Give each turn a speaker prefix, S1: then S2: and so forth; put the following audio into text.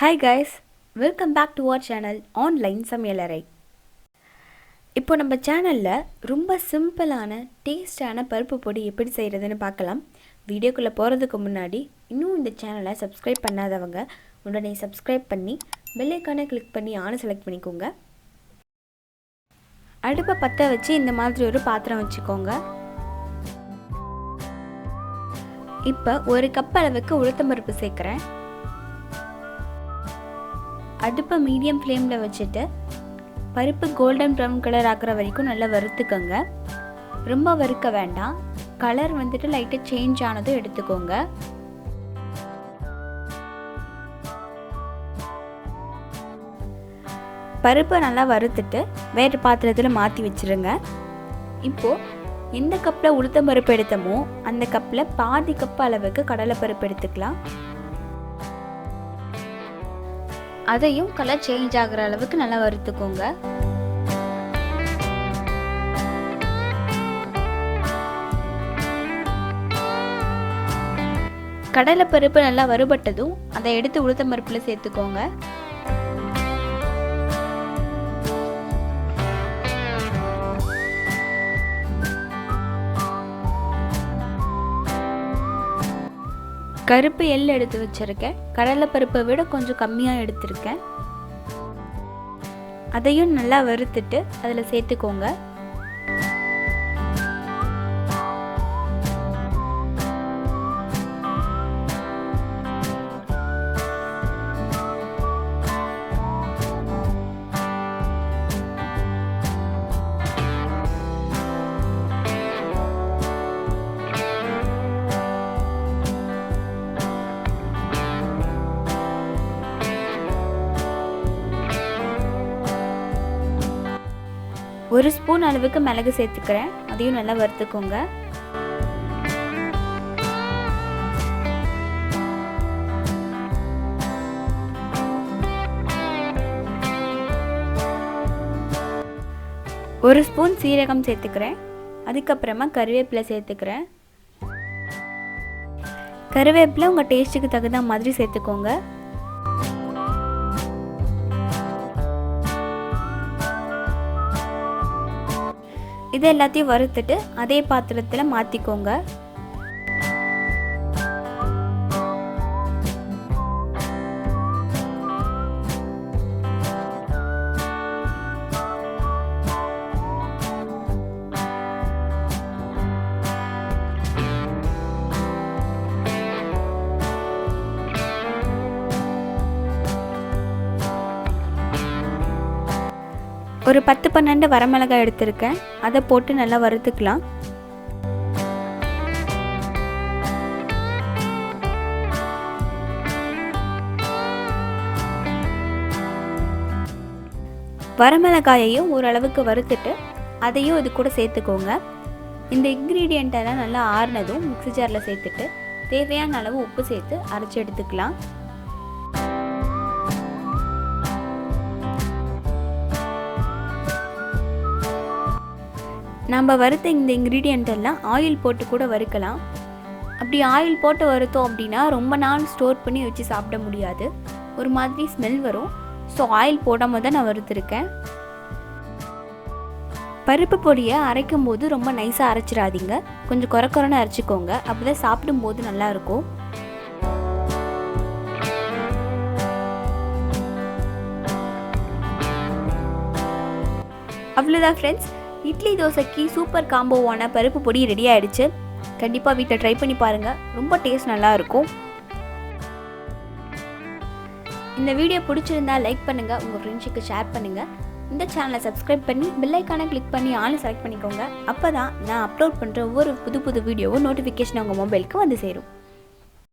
S1: Hi guys, welcome back to our channel Online Samayalarai. இப்போ நம்ம சேனலில் ரொம்ப சிம்பிளான டேஸ்டான பருப்பு பொடி எப்படி செய்கிறதுன்னு பார்க்கலாம். வீடியோக்குள்ளே போகிறதுக்கு முன்னாடி இன்னும் இந்த சேனலை சப்ஸ்கிரைப் பண்ணாதவங்க உடனே சப்ஸ்கிரைப் பண்ணி பெல் ஐகானை கிளிக் பண்ணி ஆன் செலக்ட் பண்ணிக்கோங்க. அடுப்பை பற்ற வச்சு இந்த மாதிரி ஒரு பாத்திரம் வச்சுக்கோங்க. இப்போ ஒரு கப் அளவுக்கு உளுத்தம்பருப்பு சேர்க்குறேன். அடுப்பை மீடியம் ஃப்ளேமில் வச்சுட்டு பருப்பு கோல்டன் ப்ரௌன் கலர் ஆகிற வரைக்கும் நல்லா வறுத்துக்கோங்க. ரொம்ப வறுக்க வேண்டாம். கலர் வந்துட்டு லைட்டாக சேஞ்ச் ஆனதும் எடுத்துக்கோங்க. பருப்பை நல்லா வறுத்துட்டு வேறு பாத்திரத்தில் மாற்றி வச்சுருங்க. இப்போது எந்த கப்பில் உளுத்தம் பருப்பு எடுத்தோமோ அந்த கப்பில் பாதி கப் அளவுக்கு கடலைப்பருப்பு எடுத்துக்கலாம். அதையும் கலர் சேஞ்ச் ஆகிற அளவுக்கு நல்லா வறுத்துக்கோங்க. கடலைப்பருப்பு நல்லா வறுபட்டதும் அதை எடுத்து உளுத்தம் பருப்பில் சேர்த்துக்கோங்க. கருப்பு எள் எடுத்து வச்சுருக்கேன். கடலைப்பருப்பை விட கொஞ்சம் கம்மியாக எடுத்திருக்கேன். அதையும் நல்லா வறுத்துட்டு அதில் சேர்த்துக்கோங்க. ஒரு ஸ்பூன் அளவுக்கு மிளகு சேர்த்துக்கிறேன். அதையும் நல்லா வறுத்துக்கோங்க. ஒரு ஸ்பூன் சீரகம் சேர்த்துக்கிறேன். அதுக்கப்புறமா கருவேப்பிலை சேர்த்துக்கிறேன். கருவேப்பிலை உங்கள் டேஸ்ட்டுக்கு தகுந்த மாதிரி சேர்த்துக்கோங்க. இது எல்லாத்தையும் வறுத்துட்டு அதே பாத்திரத்தில் மாற்றிக்கோங்க. ஒரு 10-12 வரமிளகாய் எடுத்திருக்கேன். அதை போட்டு நல்லா வறுத்துக்கலாம். வரமிளகாயையும் ஓரளவுக்கு வறுத்துட்டு அதையும் இது கூட சேர்த்துக்கோங்க. இந்த இன்க்ரீடியண்ட்டெல்லாம் நல்லா ஆறுனதும் மிக்ஸி ஜாரில் சேர்த்துட்டு தேவையான அளவு உப்பு சேர்த்து அரைச்சி எடுத்துக்கலாம். நம்ம வறுத்த இந்த இன்க்ரீடியண்ட் எல்லாம் ஆயில் போட்டு கூட வறுக்கலாம். அப்படி ஆயில் போட்டு வறுத்தோம் அப்படின்னா ரொம்ப நாள் ஸ்டோர் பண்ணி வச்சு சாப்பிட முடியாது. ஒரு மாதிரி ஸ்மெல் வரும். ஸோ ஆயில் போடாமல் தான் நான் வறுத்துருக்கேன். பருப்பு பொடியை அரைக்கும் போது ரொம்ப நைஸாக அரைச்சிடாதீங்க. கொஞ்சம் குறைன்னு அரைச்சிக்கோங்க. அப்போ தான் சாப்பிடும்போது நல்லாயிருக்கும். அவ்வளோதான் ஃப்ரெண்ட்ஸ், இட்லி தோசைக்கு சூப்பர் காம்போவான பருப்பு பொடி ரெடி ஆகிடுச்சு. கண்டிப்பாக வீட்டில் ட்ரை பண்ணி பாருங்கள். ரொம்ப டேஸ்ட் நல்லாயிருக்கும். இந்த வீடியோ பிடிச்சிருந்தா லைக் பண்ணுங்கள், உங்கள் ஃப்ரெண்ட்ஸுக்கு ஷேர் பண்ணுங்கள். இந்த சேனலை சப்ஸ்கிரைப் பண்ணி பெல் ஐகானை கிளிக் பண்ணி ஆல் செலக்ட் பண்ணிக்கோங்க. அப்போ தான் நான் அப்லோட் பண்ணுற ஒவ்வொரு புது வீடியோவும் நோட்டிஃபிகேஷன் உங்கள் மொபைலுக்கு வந்து சேரும்.